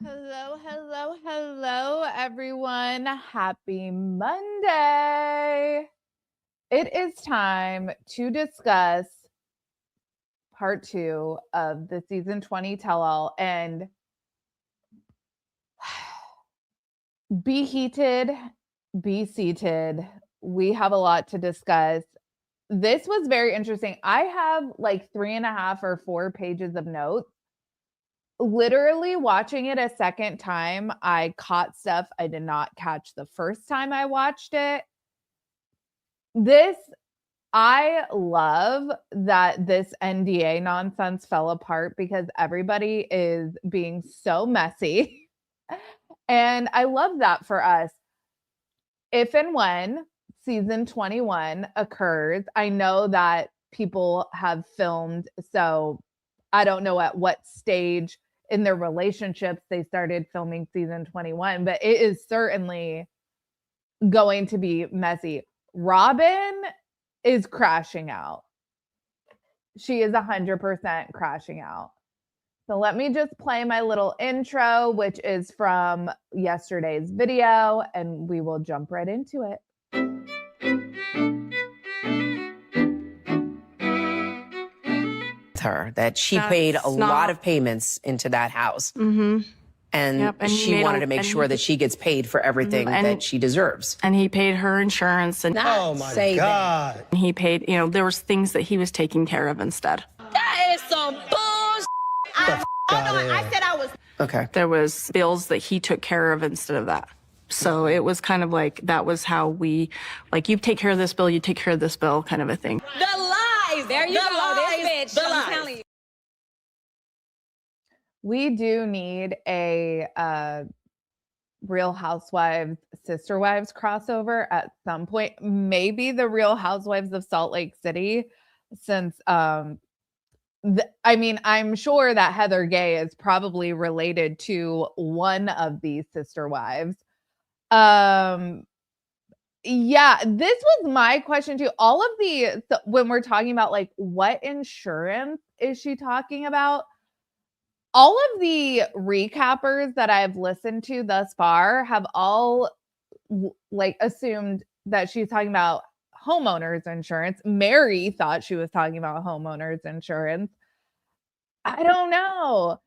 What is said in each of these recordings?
Hello, everyone. Happy Monday. It is time to discuss part 2 of the season 20 tell all. And be heated, be seated. We have a lot to discuss. This was very interesting. I have like 3.5 or 4 pages of notes. Literally watching it a second time, I caught stuff I did not catch the first time I watched it. I love that this NDA nonsense fell apart because everybody is being so messy. And I love that for us. If and when season 21 occurs, I know that people have filmed, so I don't know at what stage in their relationships they started filming season 21, but it is certainly going to be messy. Robin is crashing out. She is 100% crashing out. So let me just play my little intro, which is from yesterday's video, and we will jump right into it. Her that she paid a lot of payments into that house. And she wanted to make sure that she gets paid for everything that she deserves. And he paid her insurance. And oh my God. And he paid, there was things that he was taking care of instead. That is some bullshit. I said I was. Okay. There was bills that he took care of instead of that. So it was kind of like, that was how we, like, you take care of this bill, you take care of this bill kind of a thing. The lies. There you go. This bitch. I'm telling you. We do need a Real Housewives, Sister Wives crossover at some point. Maybe the Real Housewives of Salt Lake City, since I'm sure that Heather Gay is probably related to one of these sister wives. Yeah, this was my question too. All of when we're talking about like what insurance is she talking about? All of the recappers that I've listened to thus far have all like assumed that she's talking about homeowners insurance. Mary thought she was talking about homeowners insurance. I don't know.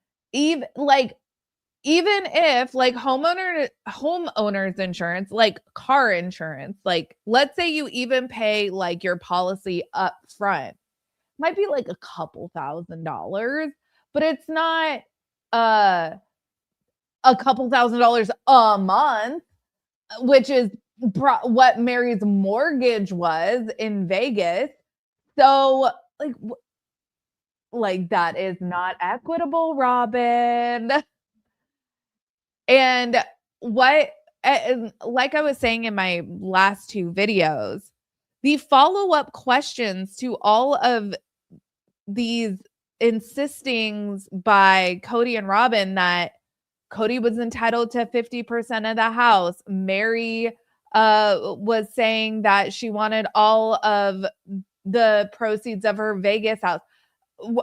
Even if like homeowners insurance, like car insurance, like let's say you even pay like your policy up front, might be like a couple $1,000s, but it's not a couple $1,000s a month, which is what Mary's mortgage was in Vegas. So like that is not equitable, Robin. And like I was saying in my last 2 videos, the follow-up questions to all of these insistings by Kody and Robin that Kody was entitled to 50% of the house. Mary was saying that she wanted all of the proceeds of her Vegas house.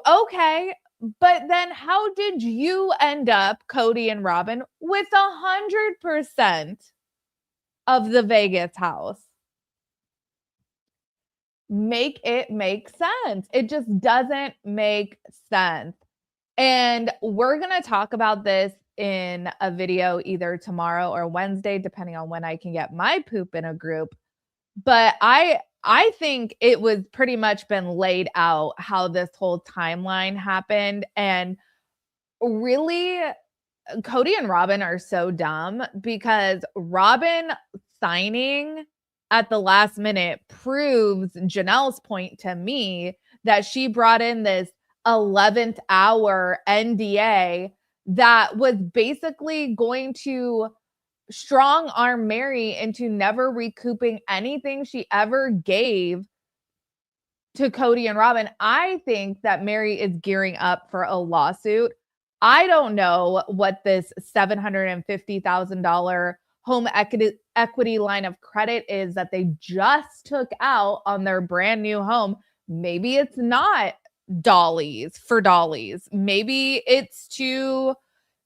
Okay, but then how did you end up, Kody and Robin, with 100% of the Vegas house? Make it make sense. It just doesn't make sense. And we're going to talk about this in a video either tomorrow or Wednesday, depending on when I can get my poop in a group. But I think it was pretty much been laid out how this whole timeline happened. And really, Kody and Robin are so dumb because Robin signing at the last minute proves Janelle's point to me that she brought in this 11th hour NDA that was basically going to strong arm Mary into never recouping anything she ever gave to Kody and Robin. I think that Mary is gearing up for a lawsuit. I don't know what this $750,000 home equity line of credit is that they just took out on their brand new home. Maybe it's not dollies. Maybe it's to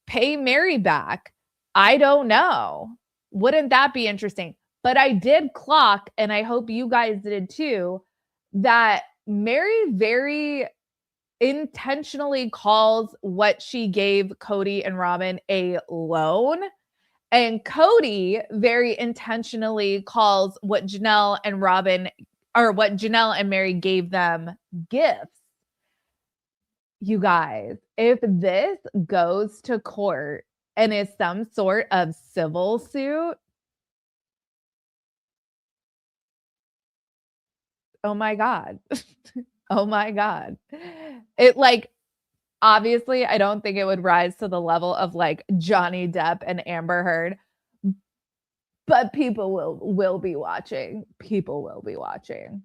pay Mary back. I don't know. Wouldn't that be interesting? But I did clock, and I hope you guys did too, that Mary very intentionally calls what she gave Kody and Robin a loan. And Kody very intentionally calls what Janelle and Robin, or what Janelle and Mary gave them, gifts. You guys, if this goes to court and is some sort of civil suit, oh my God. Oh my God. It like, obviously, I don't think it would rise to the level of like Johnny Depp and Amber Heard, but people will be watching. People will be watching.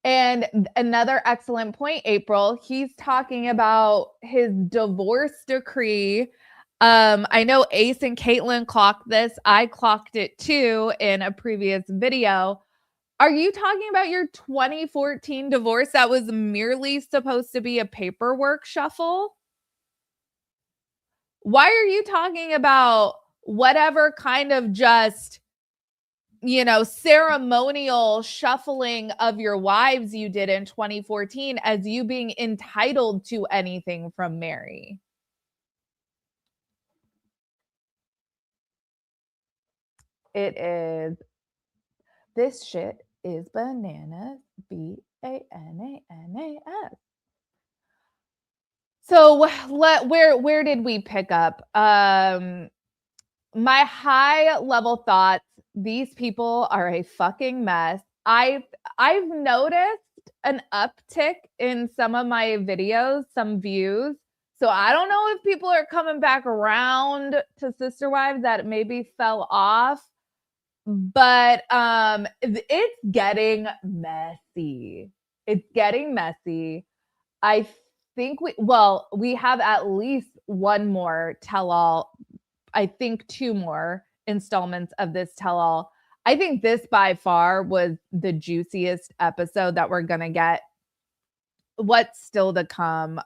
And another excellent point, April, he's talking about his divorce decree. I know Ace and Caitlin clocked this. I clocked it too in a previous video. Are you talking about your 2014 divorce that was merely supposed to be a paperwork shuffle? Why are you talking about whatever kind of just, ceremonial shuffling of your wives you did in 2014 as you being entitled to anything from Mary? It is. This shit is bananas. BANANAS. So where did we pick up? My high level thoughts. These people are a fucking mess. I've noticed an uptick in some of my videos, some views. So I don't know if people are coming back around to Sister Wives that maybe fell off. But it's getting messy. It's getting messy. I think we have at least one more tell-all. I think 2 more installments of this tell-all. I think this by far was the juiciest episode that we're gonna get. What's still to come?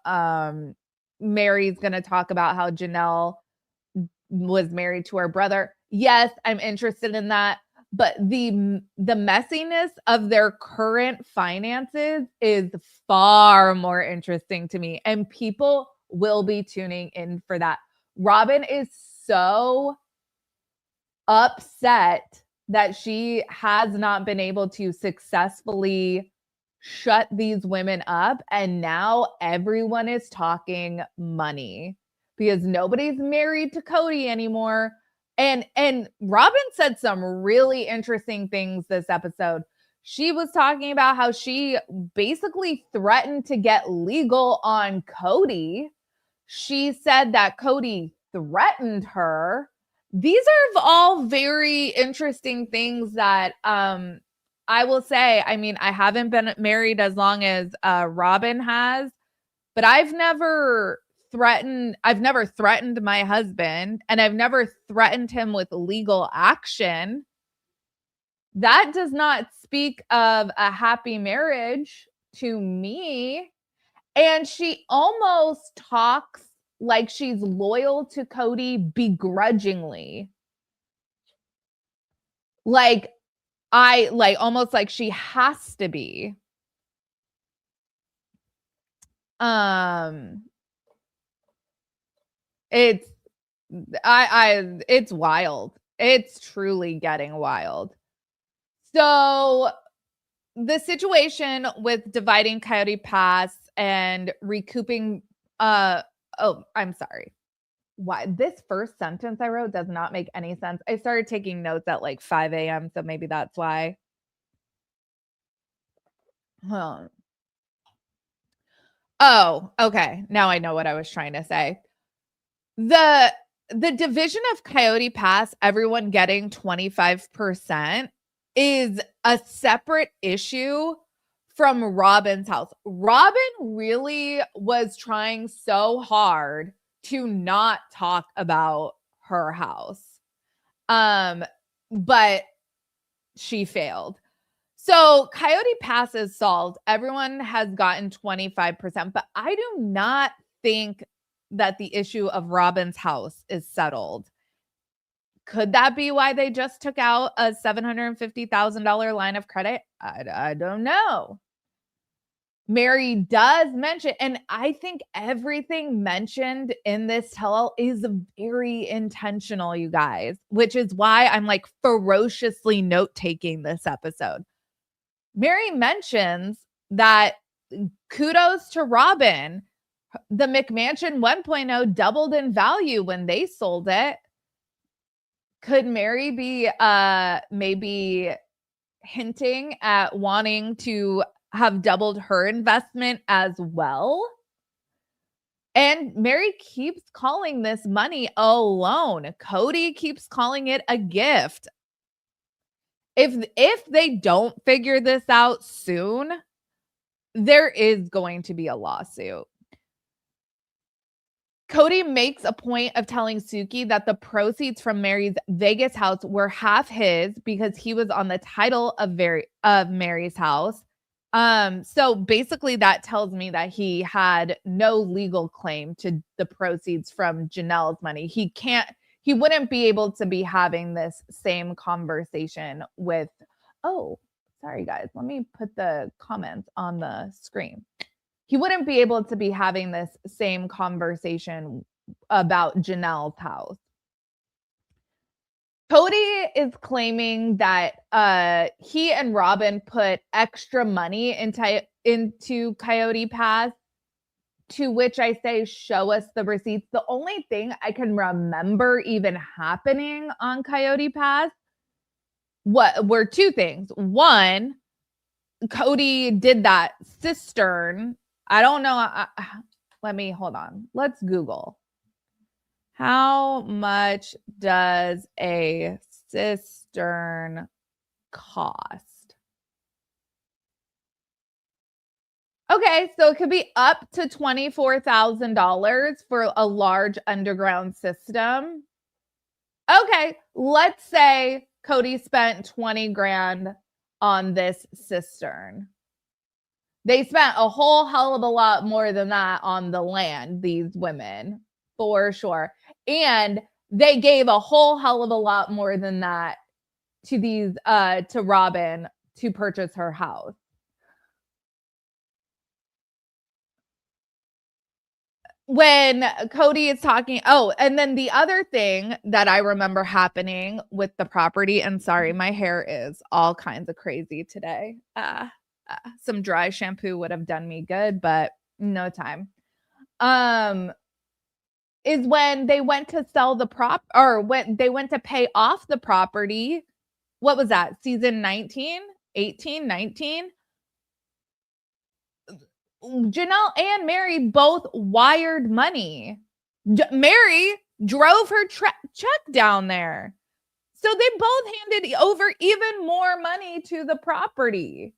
Mary's gonna talk about how Janelle was married to her brother. Yes, I'm interested in that. But the messiness of their current finances is far more interesting to me. And people will be tuning in for that. Robin is so upset that she has not been able to successfully shut these women up. And now everyone is talking money because nobody's married to Kody anymore. And Robin said some really interesting things this episode. She was talking about how she basically threatened to get legal on Kody. She said that Kody threatened her. These are all very interesting things that I will say. I mean, I haven't been married as long as Robin has, but I've never threatened my husband, and I've never threatened him with legal action. That does not speak of a happy marriage to me. And she almost talks like she's loyal to Kody begrudgingly. Almost like she has to be. It's wild. It's truly getting wild. So the situation with dividing Coyote Pass and recouping I'm sorry. Why this first sentence I wrote does not make any sense. I started taking notes at like 5 a.m. So maybe that's why. Oh, okay. Now I know what I was trying to say. The division of Coyote Pass, everyone getting 25%, is a separate issue from Robin's house. Robin really was trying so hard to not talk about her house. But she failed. So Coyote Pass is solved. Everyone has gotten 25%, but I do not think that the issue of Robin's house is settled. Could that be why they just took out a $750,000 line of credit? I don't know. Mary does mention, and I think everything mentioned in this tell-all is very intentional, you guys, which is why I'm like ferociously note-taking this episode. Mary mentions that kudos to Robin. The McMansion 1.0 doubled in value when they sold it. Could Mary be maybe hinting at wanting to have doubled her investment as well? And Mary keeps calling this money a loan. Kody keeps calling it a gift. If they don't figure this out soon, there is going to be a lawsuit. Kody makes a point of telling Suki that the proceeds from Mary's Vegas house were half his because he was on the title of Mary's house. So basically that tells me that he had no legal claim to the proceeds from Janelle's money. He wouldn't be able to be having this same conversation with, oh, sorry guys, let me put the comments on the screen. He wouldn't be able to be having this same conversation about Janelle's house. Kody is claiming that he and Robin put extra money into Coyote Pass, to which I say, show us the receipts. The only thing I can remember even happening on Coyote Pass were two things. One, Kody did that cistern. I don't know. Hold on. Let's Google. How much does a cistern cost? Okay, so it could be up to $24,000 for a large underground system. Okay, let's say Kody spent 20 grand on this cistern. They spent a whole hell of a lot more than that on the land, these women, for sure. And they gave a whole hell of a lot more than that to Robin to purchase her house. When Kody is talking, and then the other thing that I remember happening with the property, and sorry, my hair is all kinds of crazy today. Some dry shampoo would have done me good, but no time. Is when they went to sell when they went to pay off the property. What was that? Season 19, 18, 19? Janelle and Mary both wired money. Mary drove her check down there. So they both handed over even more money to the property.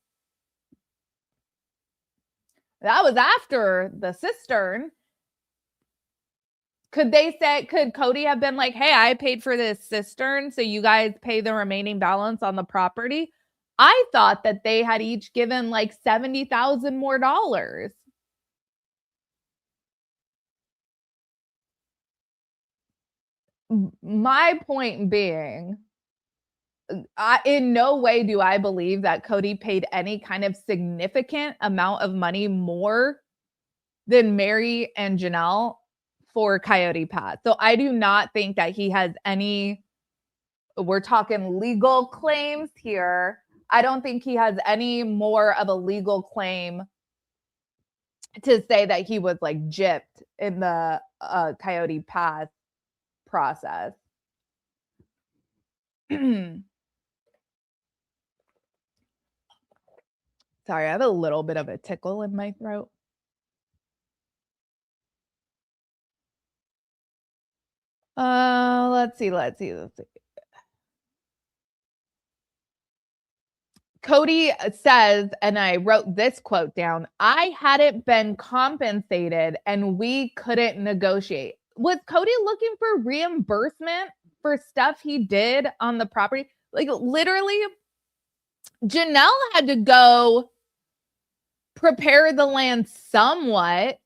That was after the cistern. Could Kody have been like, hey, I paid for this cistern, so you guys pay the remaining balance on the property? I thought that they had each given like $70,000 more dollars. My point being, in no way do I believe that Kody paid any kind of significant amount of money more than Mary and Janelle for Coyote Pass. So I do not think that he has any, we're talking legal claims here. I don't think he has any more of a legal claim to say that he was like gypped in the Coyote Pass process. Sorry, I have a little bit of a tickle in my throat. Let's see. Kody says, and I wrote this quote down, I hadn't been compensated and we couldn't negotiate. Was Kody looking for reimbursement for stuff he did on the property? Like literally, Janelle had to go prepare the land somewhat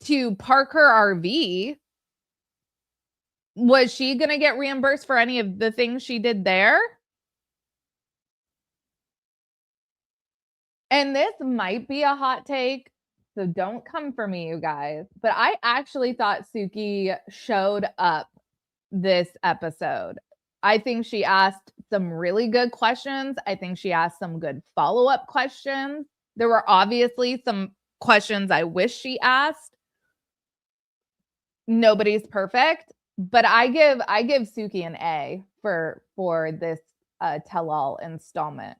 to park her RV. Was she going to get reimbursed for any of the things she did there? And this might be a hot take, so don't come for me, you guys. But I actually thought Suki showed up this episode. I think she asked some really good questions. I think she asked some good follow-up questions. There were obviously some questions I wish she asked. Nobody's perfect, but I give Suki an A for this tell-all installment.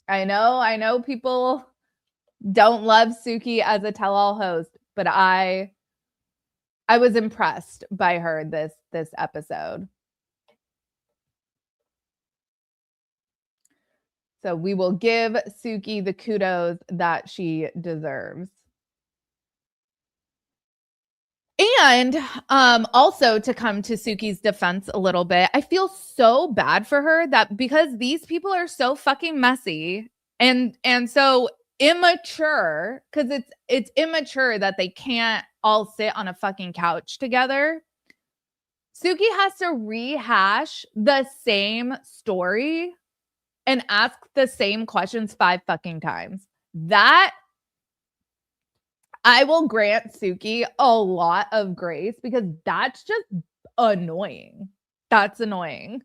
I know people don't love Suki as a tell-all host, but I was impressed by her this episode. So we will give Suki the kudos that she deserves. And also, to come to Suki's defense a little bit, I feel so bad for her that because these people are so fucking messy and so immature, because it's immature that they can't all sit on a fucking couch together. Suki has to rehash the same story and ask the same questions 5 fucking times. That I will grant Suki a lot of grace because that's just annoying. That's annoying.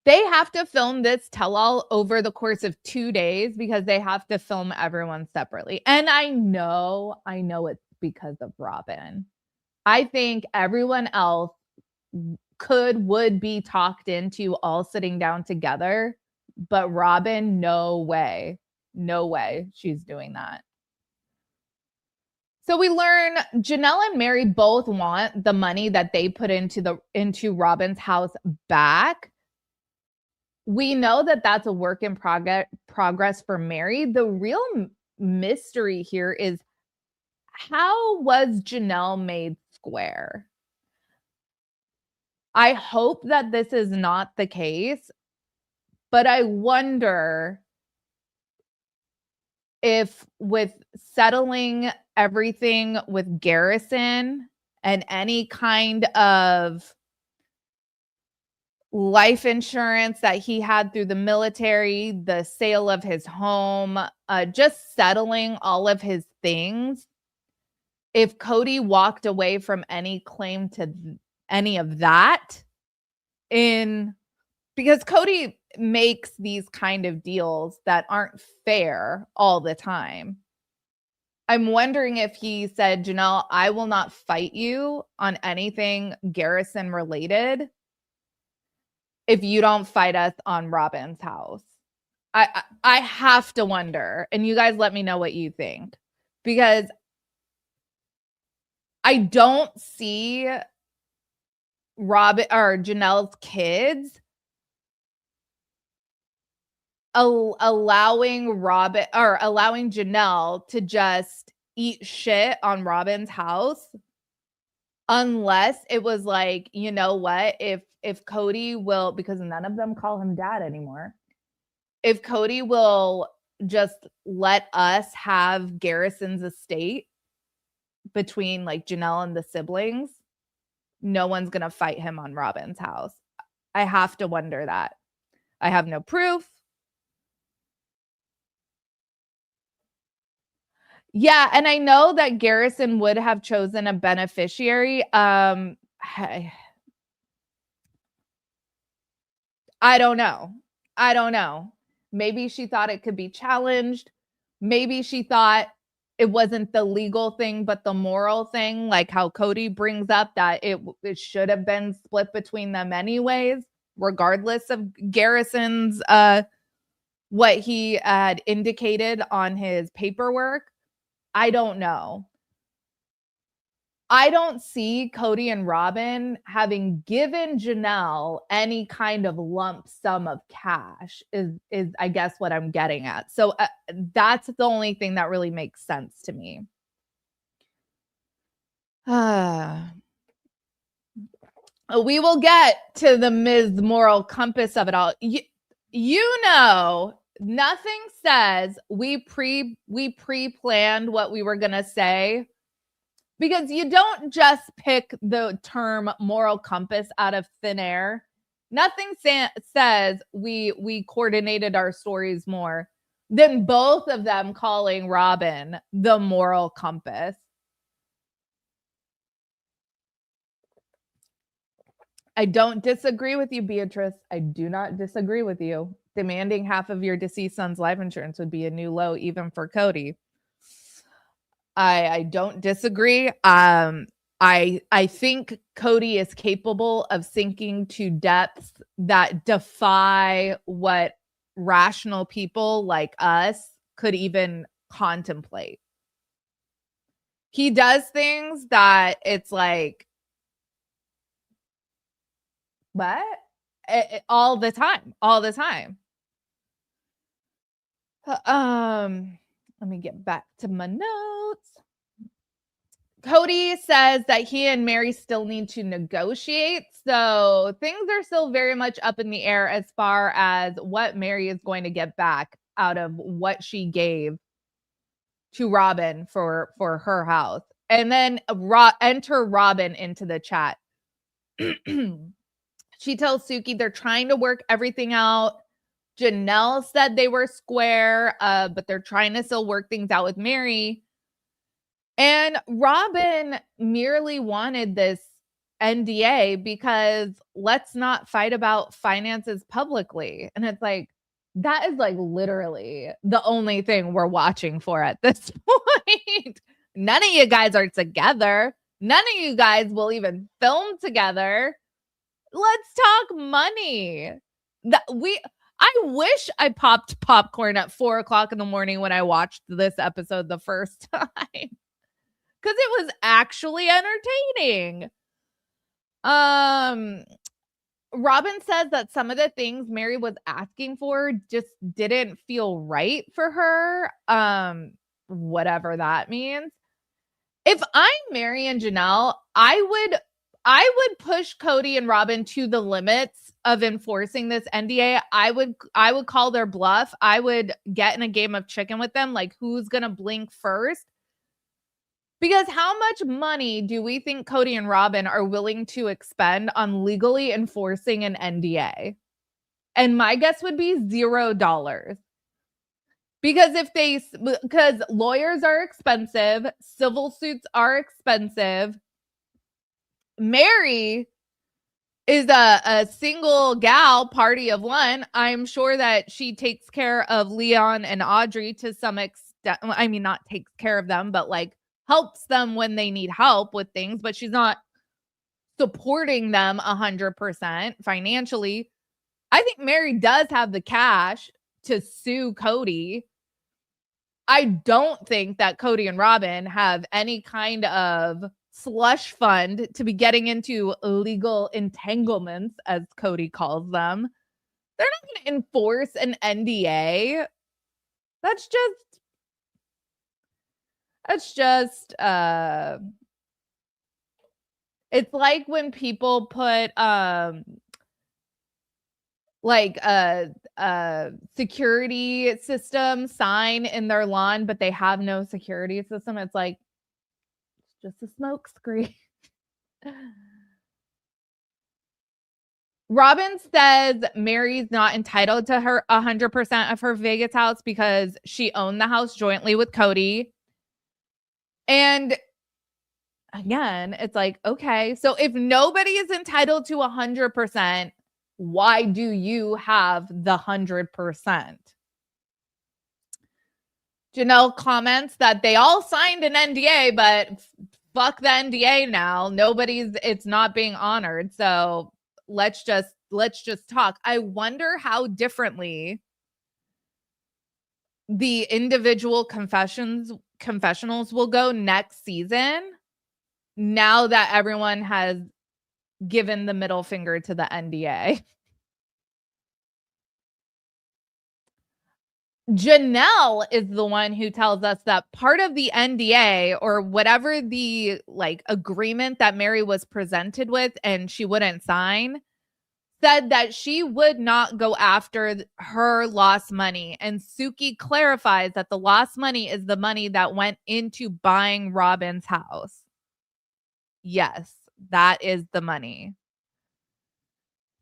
They have to film this tell-all over the course of 2 days because they have to film everyone separately. And I know it's because of Robin. I think everyone else would be talked into all sitting down together, but Robin, no way. No way she's doing that. So we learn Janelle and Mary both want the money that they put into Robin's house back. We know that that's a work in progress for Mary. The real mystery here is, how was Janelle made square? I hope that this is not the case, but I wonder if with settling everything with Garrison and any kind of life insurance that he had through the military, the sale of his home, just settling all of his things, if Kody walked away from any claim to any of that, because Kody makes these kind of deals that aren't fair all the time. I'm wondering if he said, Janelle, I will not fight you on anything Garrison related if you don't fight us on Robin's house. I have to wonder, and you guys let me know what you think, because I don't see Robin or Janelle's kids allowing Janelle to just eat shit on Robin's house, unless it was like, you know what, if Kody will, because none of them call him dad anymore, if Kody will just let us have Garrison's estate between like Janelle and the siblings, no one's gonna fight him on Robin's house. I have to wonder that. I have no proof. Yeah, and I know that Garrison would have chosen a beneficiary. I don't know. Maybe she thought it could be challenged. Maybe she thought it wasn't the legal thing, but the moral thing, like how Kody brings up that it should have been split between them anyways, regardless of Garrison's what he had indicated on his paperwork. I don't know. I don't see Kody and Robin having given Janelle any kind of lump sum of cash is I guess what I'm getting at. So that's the only thing that really makes sense to me. we will get to the Ms. Moral Compass of it all. You know, nothing says we pre-planned what we were going to say, because you don't just pick the term moral compass out of thin air. Nothing says we coordinated our stories more than both of them calling Robin the moral compass. I don't disagree with you, Beatrice. I do not disagree with you. Demanding half of your deceased son's life insurance would be a new low, even for Kody. I don't disagree. I think Kody is capable of sinking to depths that defy what rational people like us could even contemplate. He does things that it's like, what? All the time. Let me get back to my notes. Kody says that he and Meri still need to negotiate. So things are still very much up in the air as far as what Meri is going to get back out of what she gave to Robin for her house. And then enter Robin into the chat. She tells Suki they're trying to work everything out. Janelle said they were square, but they're trying to still work things out with Meri. And Robin merely wanted this NDA because let's not fight about finances publicly. And it's like, that is like literally the only thing we're watching for at this point. None of you guys are together. None of you guys will even film together. Let's talk money. I wish I popped popcorn at 4:00 in the morning when I watched this episode the first time, because it was actually entertaining. Robin says that some of the things Meri was asking for just didn't feel right for her. Whatever that means. If I'm Meri and Janelle, I would push Kody and Robin to the limits of enforcing this NDA. I would call their bluff. I would get in a game of chicken with them, like who's going to blink first. Because how much money do we think Kody and Robin are willing to expend on legally enforcing an NDA? And my guess would be $0. Because lawyers are expensive, civil suits are expensive. Meri is a single gal, party of one. I'm sure that she takes care of Leon and Audrey to some extent. I mean, not takes care of them, but like helps them when they need help with things, but she's not supporting them 100% financially. I think Meri does have the cash to sue Kody. I don't think that Kody and Robin have any kind of slush fund to be getting into legal entanglements, as Kody calls them. They're not going to enforce an NDA. That's just it's like when people put like a security system sign in their lawn, but they have no security system. It's like, it's just a smoke screen. Robin says Meri's not entitled to her 100% of her Vegas house because she owned the house jointly with Kody. And again, it's like, okay, so if nobody is entitled to 100%, why do you have the 100%? Janelle comments that they all signed an NDA, but fuck the NDA now. It's not being honored. So let's just talk. I wonder how differently the individual confessionals will go next season, now that everyone has given the middle finger to the NDA. Janelle is the one who tells us that part of the NDA or whatever the like agreement that Mary was presented with and she wouldn't sign said that she would not go after her lost money. And Suki clarifies that the lost money is the money that went into buying Robin's house. Yes, that is the money.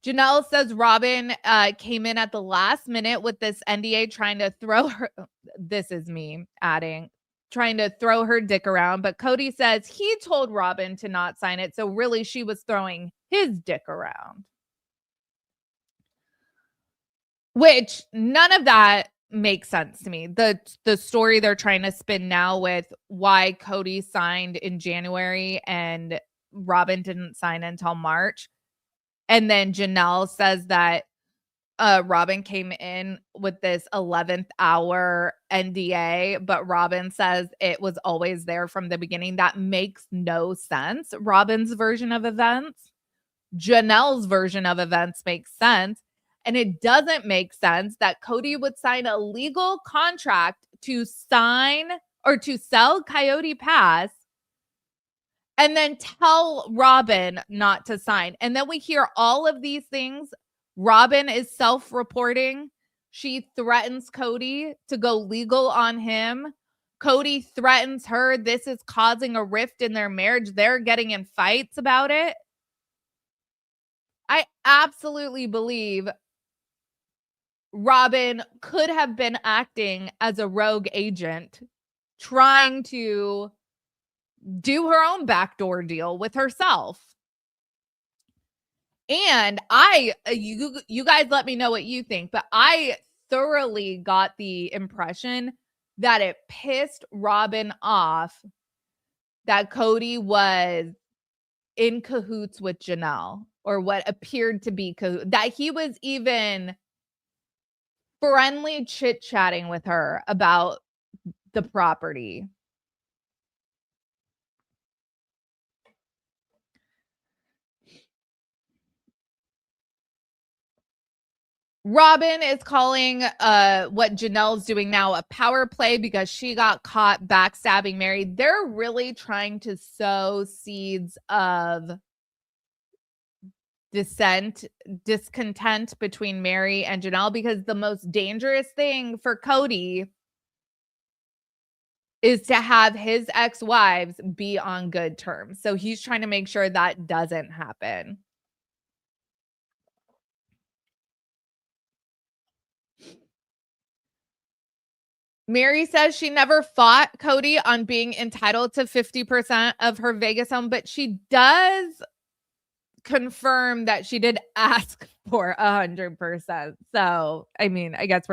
Janelle says Robin came in at the last minute with this NDA trying to throw her, this is me adding, trying to throw her dick around. But Kody says he told Robin to not sign it. So really she was throwing his dick around. Which none of that makes sense to me. The story they're trying to spin now with why Kody signed in January and Robin didn't sign until March. And then Janelle says that Robin came in with this 11th hour NDA, but Robin says it was always there from the beginning. That makes no sense. Robin's version of events, Janelle's version of events makes sense. And it doesn't make sense that Kody would sign a legal contract to sign or to sell Coyote Pass and then tell Robin not to sign. And then we hear all of these things. Robin is self-reporting. She threatens Kody to go legal on him. Kody threatens her. This is causing a rift in their marriage. They're getting in fights about it. I absolutely believe Robin could have been acting as a rogue agent, trying to do her own backdoor deal with herself. And you guys let me know what you think, but I thoroughly got the impression that it pissed Robin off that Kody was in cahoots with Janelle, or what appeared to be that he was even friendly chit-chatting with her about the property. Robin is calling what Janelle's doing now a power play because she got caught backstabbing Mary. They're really trying to sow seeds of discontent between Mary and Janelle, because the most dangerous thing for Kody is to have his ex-wives be on good terms. So he's trying to make sure that doesn't happen. Mary says she never fought Kody on being entitled to 50% of her Vegas home, but she does confirm that she did ask for 100%. So, I mean, I guess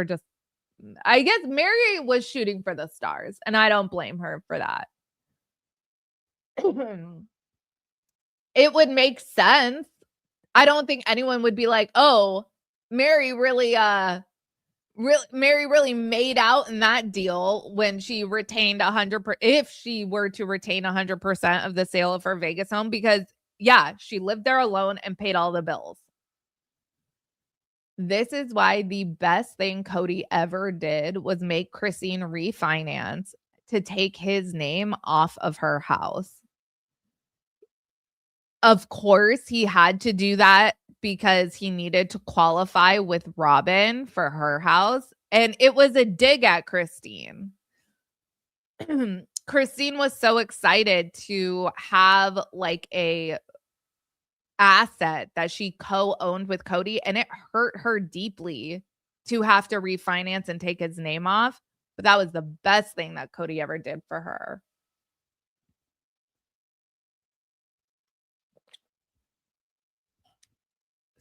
Mary was shooting for the stars, and I don't blame her for that. It would make sense. I don't think anyone would be like, oh, Mary really made out in that deal when she retained 100%, if she were to retain 100% of the sale of her Vegas home, because yeah, she lived there alone and paid all the bills. This is why the best thing Kody ever did was make Christine refinance to take his name off of her house. Of course, he had to do that because he needed to qualify with Robin for her house. And it was a dig at Christine. Christine was so excited to have like a asset that she co-owned with Kody, and it hurt her deeply to have to refinance and take his name off. But that was the best thing that Kody ever did for her.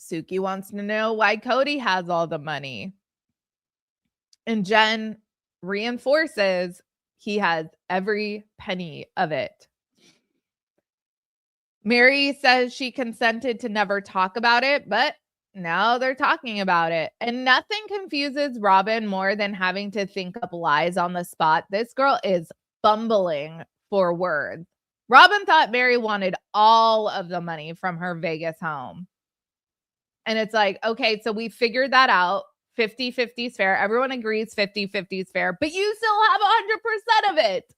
Suki wants to know why Kody has all the money. And Jen reinforces he has every penny of it. Mary says she consented to never talk about it, but now they're talking about it. And nothing confuses Robin more than having to think up lies on the spot. This girl is fumbling for words. Robin thought Mary wanted all of the money from her Vegas home. And it's like, okay, so we figured that out. 50-50 is fair. Everyone agrees 50-50 is fair, but you still have 100% of it.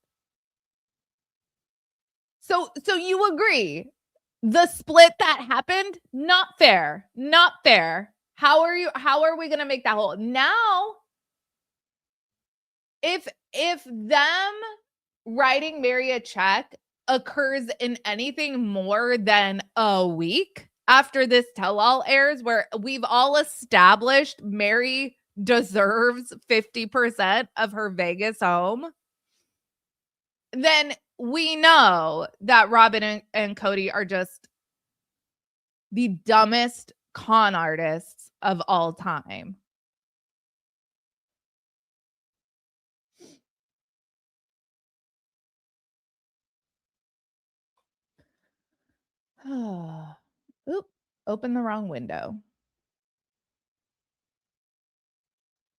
So you agree. The split that happened, not fair. Not fair. How are we going to make that whole? Now, if them writing Mary a check occurs in anything more than a week after this tell-all airs, where we've all established Mary deserves 50% of her Vegas home, then we know that Robin and Kody are just the dumbest con artists of all time. Oop, open the wrong window.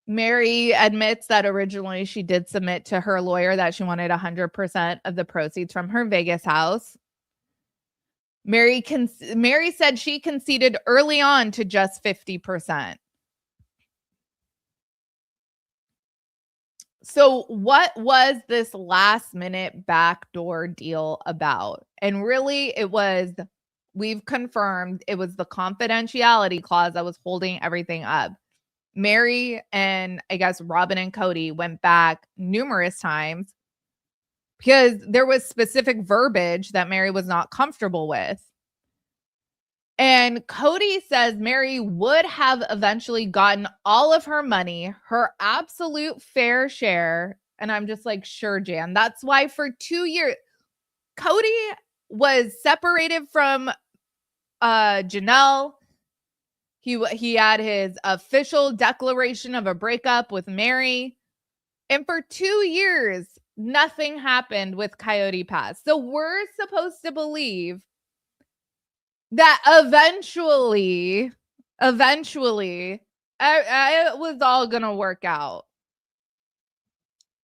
Mary admits that originally she did submit to her lawyer that she wanted 100% of the proceeds from her Vegas house. Mary said she conceded early on to just 50%. So what was this last minute backdoor deal about? And really we've confirmed it was the confidentiality clause that was holding everything up. Mary and I guess Robin and Kody went back numerous times because there was specific verbiage that Mary was not comfortable with. And Kody says Mary would have eventually gotten all of her money, her absolute fair share. And I'm just like, sure, Jan. That's why for 2 years, Kody was separated from Janelle. He had his official declaration of a breakup with Mary. And for 2 years, nothing happened with Coyote Pass. So we're supposed to believe that eventually, it was all going to work out.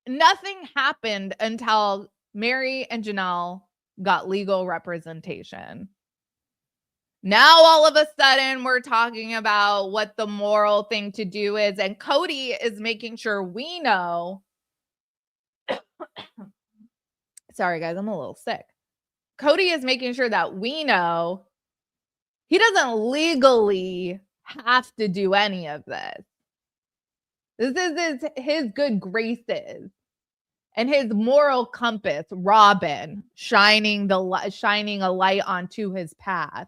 Nothing happened until Mary and Janelle got legal representation. Now, all of a sudden, we're talking about what the moral thing to do is. And Kody is making sure we know. Sorry, guys, I'm a little sick. Kody is making sure that we know he doesn't legally have to do any of this. This is his good graces and his moral compass, Robin, shining a light onto his path.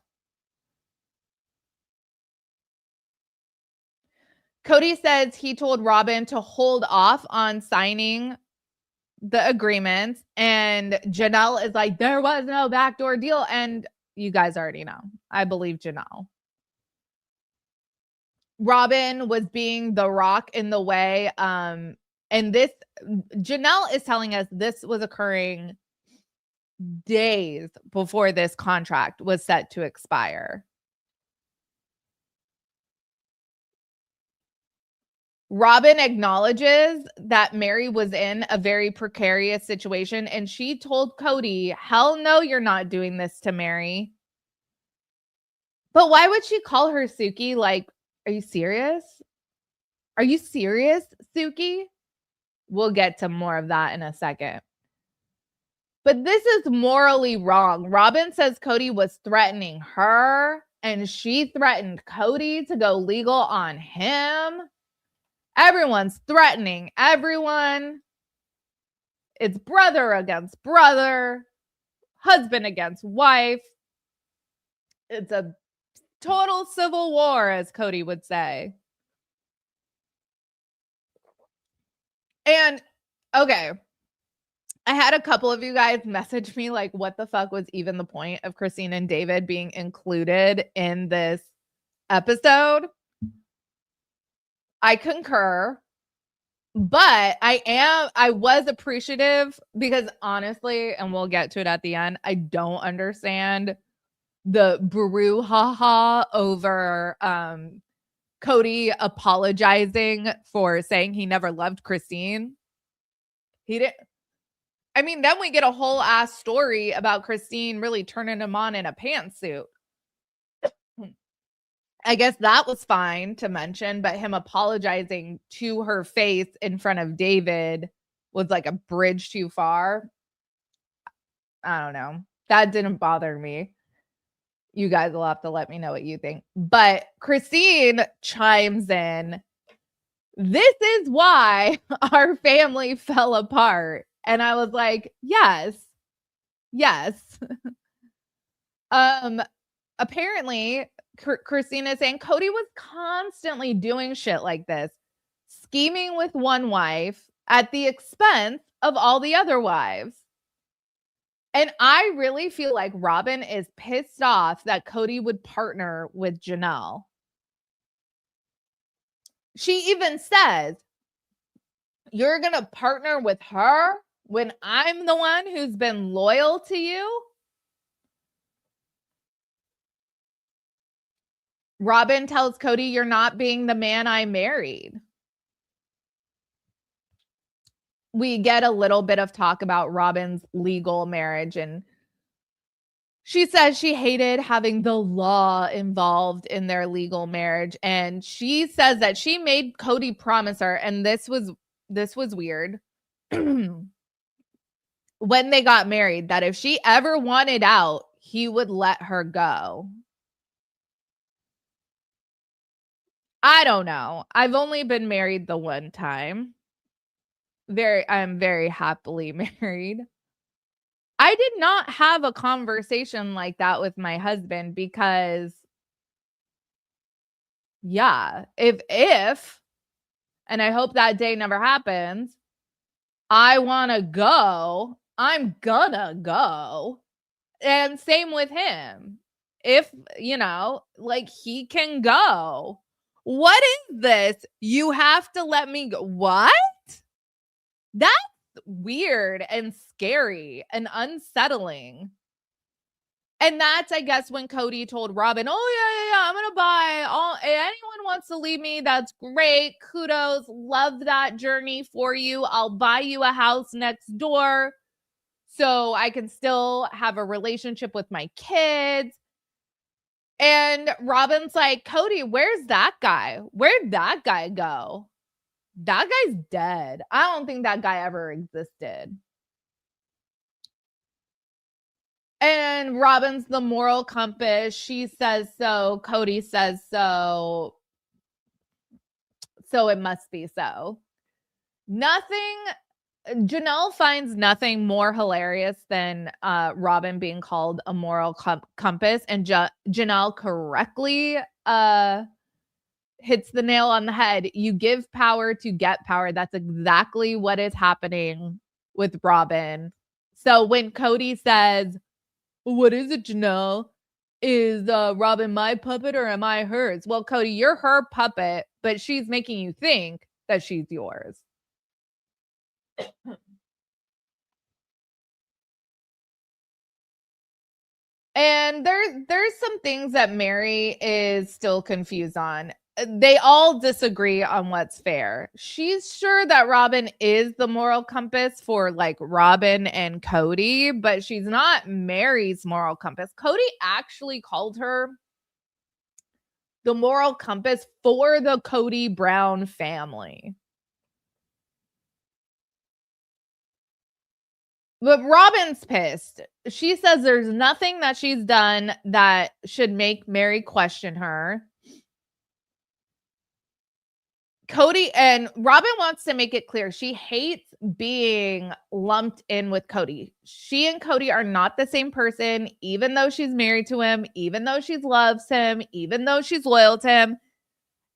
Kody says he told Robin to hold off on signing the agreements, and Janelle is like, there was no backdoor deal, and you guys already know. I believe Janelle. Robin was being the rock in the way. And this, Janelle is telling us this was occurring days before this contract was set to expire. Robin acknowledges that Mary was in a very precarious situation, and she told Kody, hell no, you're not doing this to Mary. But why would she call her Suki? Like, are you serious? Are you serious, Suki? We'll get to more of that in a second. But this is morally wrong. Robin says Kody was threatening her, and she threatened Kody to go legal on him. Everyone's threatening everyone. It's brother against brother, husband against wife. It's a total civil war, as Kody would say. And, okay, I had a couple of you guys message me like, what the fuck was even the point of Christine and David being included in this episode? I concur, but I was appreciative because honestly, and we'll get to it at the end, I don't understand the brouhaha over Kody apologizing for saying he never loved Christine. He didn't. I mean, then we get a whole ass story about Christine really turning him on in a pantsuit. I guess that was fine to mention, but him apologizing to her face in front of David was like a bridge too far. I don't know. That didn't bother me. You guys will have to let me know what you think. But Christine chimes in. This is why our family fell apart. And I was like, yes. Apparently, Christine is saying Kody was constantly doing shit like this, scheming with one wife at the expense of all the other wives. And I really feel like Robin is pissed off that Kody would partner with Janelle. She even says, you're going to partner with her when I'm the one who's been loyal to you? Robin tells Kody, you're not being the man I married. We get a little bit of talk about Robin's legal marriage, and she says she hated having the law involved in their legal marriage. And she says that she made Kody promise her, and this was weird. When they got married, that if she ever wanted out, he would let her go. I don't know. I've only been married the one time. I'm very happily married. I did not have a conversation like that with my husband because, yeah, if, and I hope that day never happens, I want to go, I'm gonna go. And same with him. If, like, he can go. What is this? You have to let me go. What? That's weird and scary and unsettling. And that's, I guess, when Kody told Robin, oh, yeah, I'm going to buy all. Anyone wants to leave me, that's great. Kudos. Love that journey for you. I'll buy you a house next door so I can still have a relationship with my kids. And Robin's like, Kody, where's that guy? Where'd that guy go? That guy's dead. I don't think that guy ever existed. And Robin's the moral compass. She says so. Kody says so. So it must be so. Janelle finds nothing more hilarious than Robin being called a moral compass, and Janelle correctly hits the nail on the head. You give power to get power. That's exactly what is happening with Robin. So when Kody says, what is it, Janelle? Is Robin my puppet or am I hers? Well, Kody, you're her puppet, but she's making you think that she's yours. And there's some things that Mary is still confused on. They all disagree on what's fair. She's sure that Robin is the moral compass for like Robin and Kody, but she's not Mary's moral compass. Kody actually called her the moral compass for the Kody Brown family. But Robin's pissed. She says there's nothing that she's done that should make Mary question her. Kody and Robin wants to make it clear she hates being lumped in with Kody. She and Kody are not the same person, even though she's married to him, even though she loves him, even though she's loyal to him.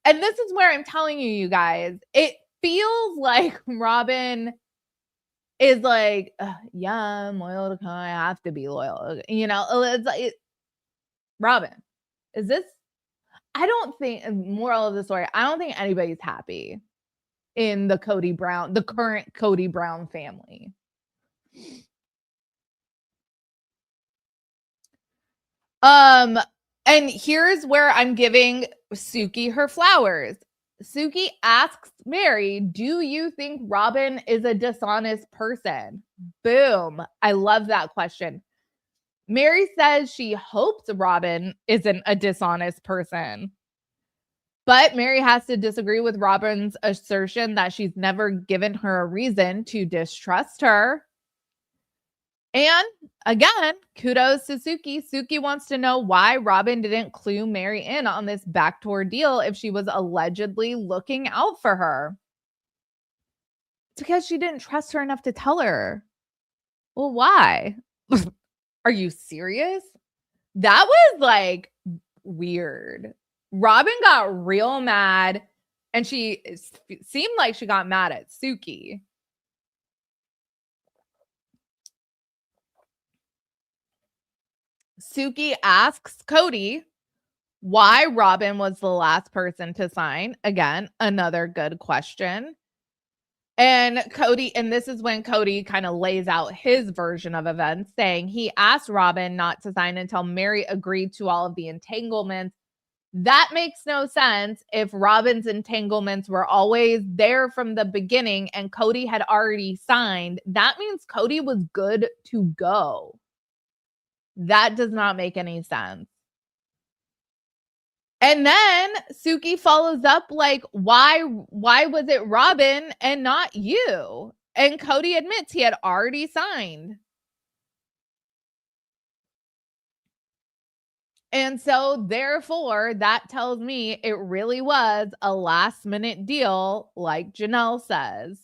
And this is where I'm telling you guys, it feels like Robin is like, yeah, I'm loyal to Kody. I have to be loyal. It's like, Robin, is this? I don't think, moral of the story, I don't think anybody's happy in the current Kody Brown family. And here's where I'm giving Suki her flowers. Suki asks Mary, do you think Robin is a dishonest person? Boom. I love that question. Mary says she hopes Robin isn't a dishonest person. But Mary has to disagree with Robin's assertion that she's never given her a reason to distrust her. And again, kudos to Suki. Suki wants to know why Robin didn't clue Mary in on this backdoor deal if she was allegedly looking out for her. It's because she didn't trust her enough to tell her. Well, why? Are you serious? That was like weird. Robin got real mad, and she seemed like she got mad at Suki. Suki asks Kody why Robin was the last person to sign. Again, another good question. And Kody, and this is when Kody kind of lays out his version of events, saying he asked Robin not to sign until Mary agreed to all of the entanglements. That makes no sense if Robin's entanglements were always there from the beginning and Kody had already signed. That means Kody was good to go. That does not make any sense. And then Suki follows up like, why was it Robin and not you? And Kody admits he had already signed. And so therefore, that tells me it really was a last minute deal, like Janelle says.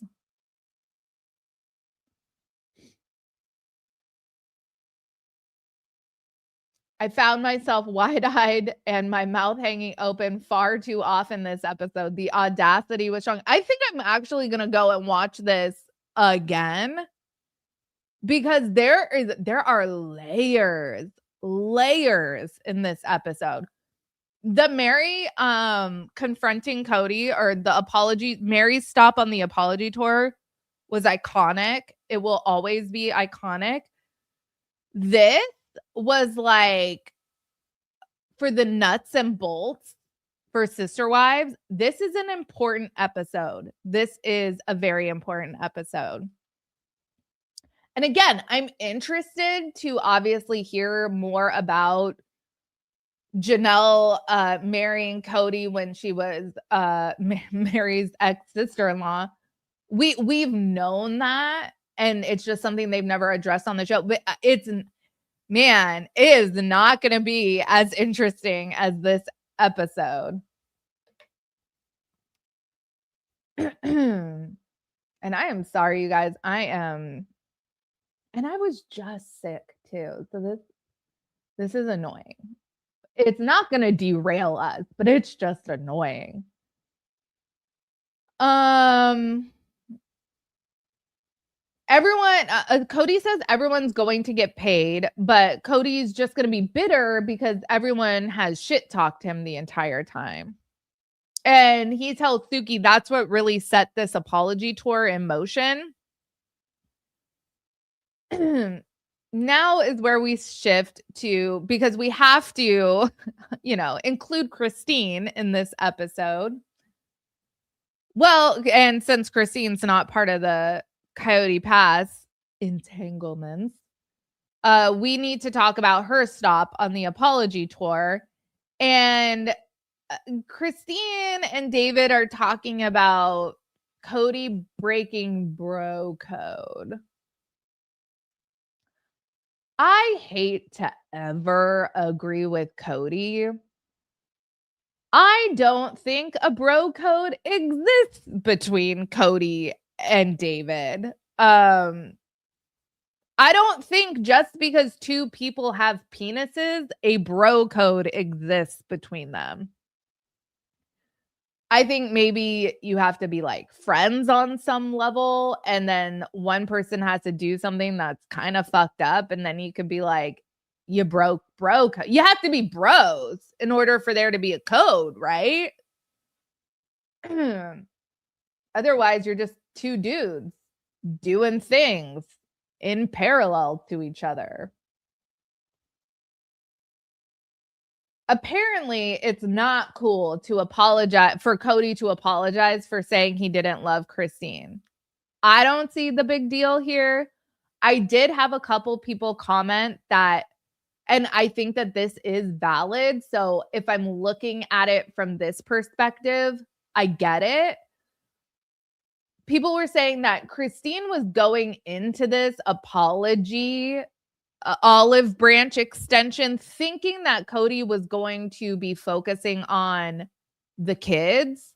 I found myself wide-eyed and my mouth hanging open far too often this episode. The audacity was strong. I think I'm actually going to go and watch this again because there are layers in this episode. The Mary confronting Kody, or the apology, Mary's stop on the apology tour was iconic. It will always be iconic. This was like, for the nuts and bolts for Sister Wives, this is an important episode. This is a very important episode. And again, I'm interested to obviously hear more about Janelle marrying Kody when she was Mary's ex-sister-in-law. We've known that, and it's just something they've never addressed on the show. But it is not going to be as interesting as this episode. And I am sorry, you guys. And I was just sick too. So this is annoying. It's not going to derail us, but it's just annoying. Everyone, Kody says everyone's going to get paid, but Cody's just going to be bitter because everyone has shit talked him the entire time. And he tells Suki that's what really set this apology tour in motion. Now is where we shift to, because we have to, include Christine in this episode. Well, and since Christine's not part of the Coyote Pass entanglements, we need to talk about her stop on the apology tour. And Christine and David are talking about Kody breaking bro code. I hate to ever agree with Kody. I don't think a bro code exists between Kody and David. I don't think just because two people have penises, a bro code exists between them. I think maybe you have to be like friends on some level, and then one person has to do something that's kind of fucked up, and then you could be like, you broke bro code. You have to be bros in order for there to be a code, right? Otherwise, you're just two dudes doing things in parallel to each other. Apparently, it's not cool to apologize for Kody to apologize for saying he didn't love Christine. I don't see the big deal here. I did have a couple people comment that And I think that this is valid. So if I'm looking at it from this perspective, I get it. People were saying that Christine was going into this apology, olive branch extension, thinking that Kody was going to be focusing on the kids.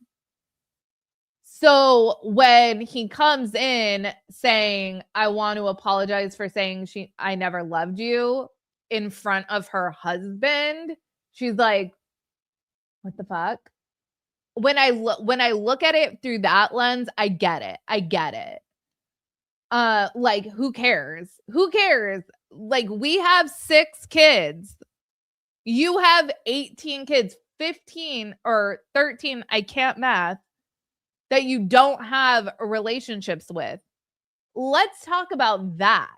So when he comes in saying, I want to apologize for saying I never loved you in front of her husband, she's like, what the fuck? When I look at it through that lens, I get it. Like, who cares? Like, we have 6 kids. You have 18 kids, 15 or 13, I can't math, that you don't have relationships with. Let's talk about that.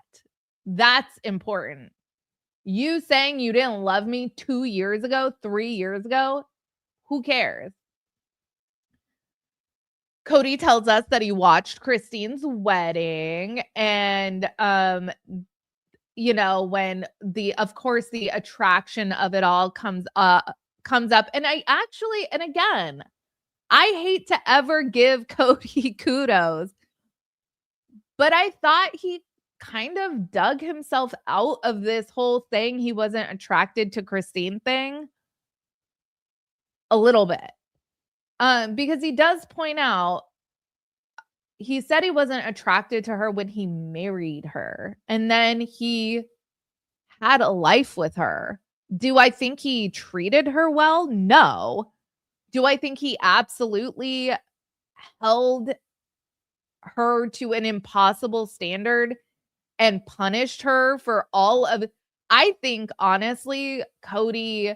That's important. You saying you didn't love me 2 years ago, 3 years ago, who cares? Kody tells us that he watched Christine's wedding, and when of course the attraction of it all comes up, and again, I hate to ever give Kody kudos, but I thought he kind of dug himself out of this whole thing he wasn't attracted to Christine thing a little bit. Because he does point out, he said he wasn't attracted to her when he married her, and then he had a life with her. Do I think he treated her well? No. Do I think he absolutely held her to an impossible standard and punished her for all of it? I think, honestly, Kody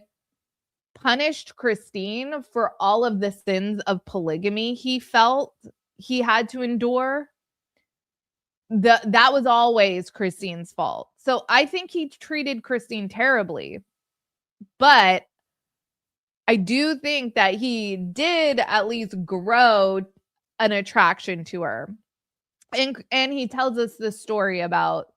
punished Christine for all of the sins of polygamy he felt he had to endure. That was always Christine's fault. So I think he treated Christine terribly. But I do think that he did at least grow an attraction to her. And he tells us the story about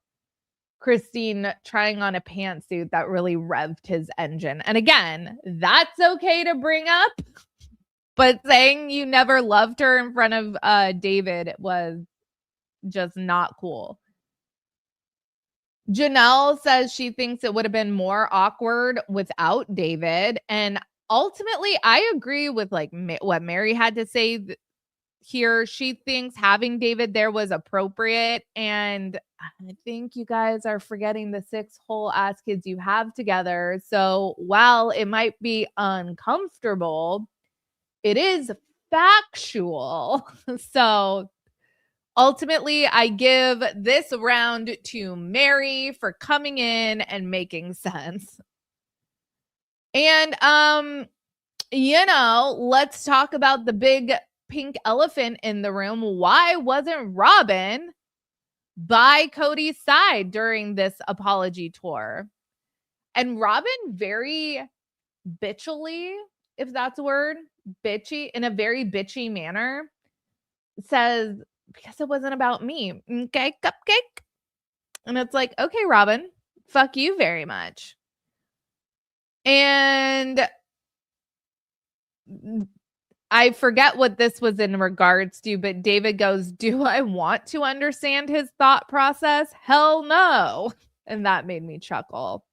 Christine trying on a pantsuit that really revved his engine. And again, that's okay to bring up, but saying you never loved her in front of David was just not cool. Janelle says she thinks it would have been more awkward without David. And ultimately, I agree with like what Mary had to say here. She thinks having David there was appropriate. And I think you guys are forgetting the 6 whole ass kids you have together. So while it might be uncomfortable, it is factual. So ultimately, I give this round to Mary for coming in and making sense. And, let's talk about the big pink elephant in the room. Why wasn't Robin by Kody's side during this apology tour? And Robin very bitchily, if that's a word, bitchy, in a very bitchy manner, says, because it wasn't about me. Okay, cupcake. And it's like, okay, Robin, fuck you very much. And I forget what this was in regards to, but David goes, do I want to understand his thought process? Hell no. And that made me chuckle.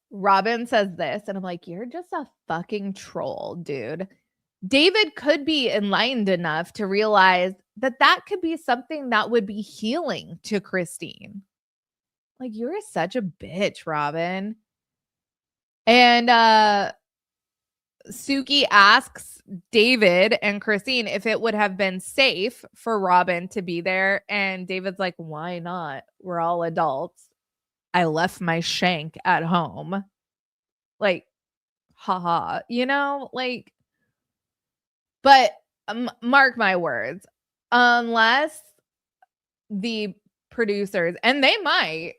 Robin says this, and I'm like, you're just a fucking troll, dude. David could be enlightened enough to realize that could be something that would be healing to Christine. Like, you're such a bitch, Robin. And Suki asks David and Christine if it would have been safe for Robin to be there. And David's like, why not? We're all adults. I left my shank at home. Like, haha, like, but mark my words, unless the producers, and they might,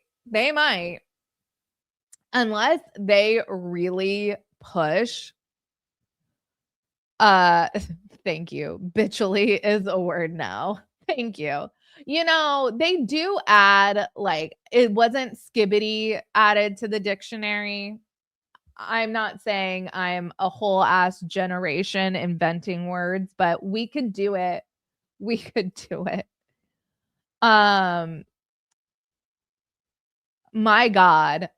unless they really push, thank you. Bitchily is a word now. Thank you. You know, they do add, like, it wasn't skibbity added to the dictionary. I'm not saying I'm a whole ass generation inventing words, but we could do it. We could do it. My God.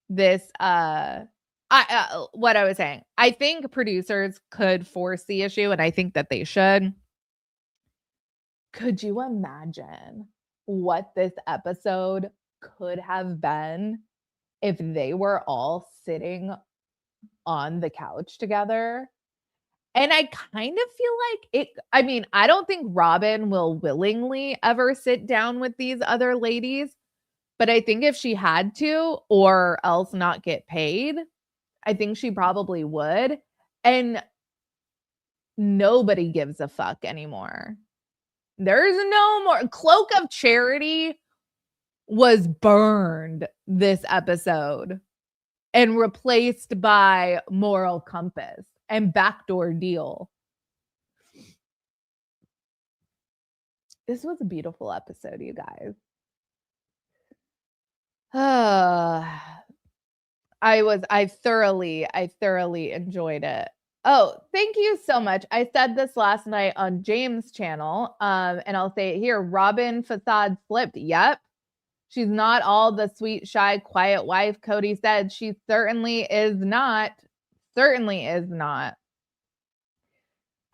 This, what I was saying, I think producers could force the issue, and I think that they should. Could you imagine what this episode could have been if they were all sitting on the couch together? And I kind of feel like it, I mean, I don't think Robin will willingly ever sit down with these other ladies, but I think if she had to or else not get paid, I think she probably would. And nobody gives a fuck anymore. There's no more. Cloak of Charity was burned this episode and replaced by Moral Compass and Backdoor Deal. This was a beautiful episode, you guys. I thoroughly enjoyed it. Oh, thank you so much. I said this last night on James' channel, and I'll say it here. Robin facade flipped. Yep. She's not all the sweet, shy, quiet wife Kody said. She certainly is not. Certainly is not.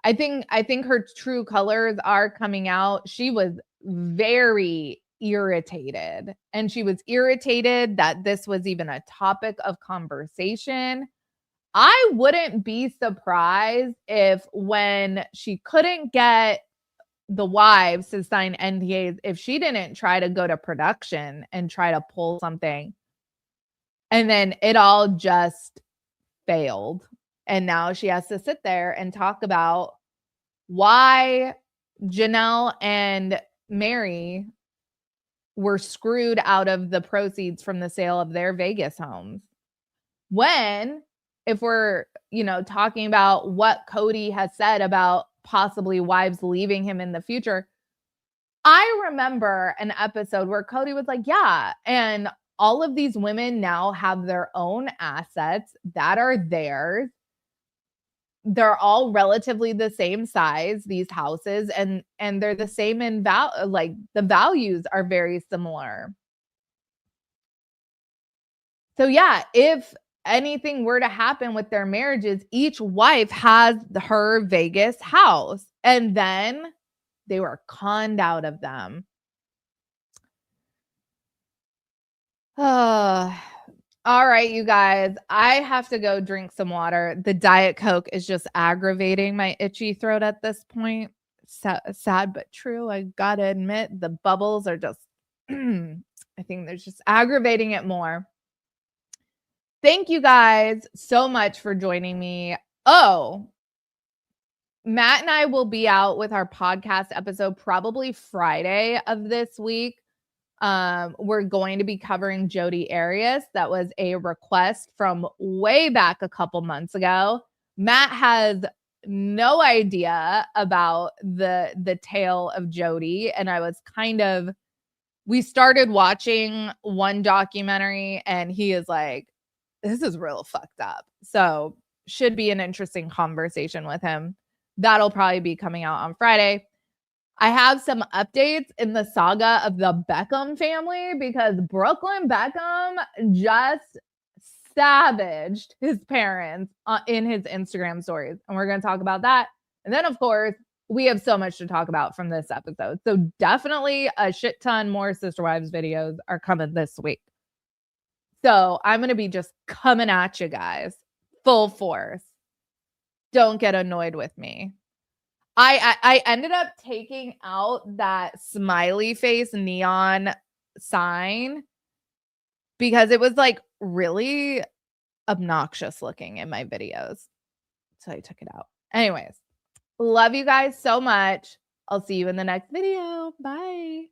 I think her true colors are coming out. She was very irritated, and she was irritated that this was even a topic of conversation. I wouldn't be surprised if when she couldn't get the wives to sign NDAs, if she didn't try to go to production and try to pull something, and then it all just failed. And now she has to sit there and talk about why Janelle and Mary were screwed out of the proceeds from the sale of their Vegas homes. When, if we're, talking about what Kody has said about possibly wives leaving him in the future, I remember an episode where Kody was like, yeah, and all of these women now have their own assets that are theirs. They're all relatively the same size, these houses, and they're the same in like the values are very similar. So yeah, if anything were to happen with their marriages, each wife has her Vegas house, and then they were conned out of them. All right, you guys, I have to go drink some water. The Diet Coke is just aggravating my itchy throat at this point. Sad but true. I gotta admit, the bubbles are just, I think they're just aggravating it more. Thank you guys so much for joining me. Oh, Matt and I will be out with our podcast episode probably Friday of this week. We're going to be covering Jodi Arias. That was a request from way back a couple months ago. Matt has no idea about the tale of Jodi, and I was we started watching one documentary, and he is like, this is real fucked up. So should be an interesting conversation with him. That'll probably be coming out on Friday. I have some updates in the saga of the Beckham family because Brooklyn Beckham just savaged his parents in his Instagram stories. And we're going to talk about that. And then, of course, we have so much to talk about from this episode. So definitely a shit ton more Sister Wives videos are coming this week. So I'm going to be just coming at you guys full force. Don't get annoyed with me. I ended up taking out that smiley face neon sign because it was like really obnoxious looking in my videos. So I took it out. Anyways, love you guys so much. I'll see you in the next video. Bye.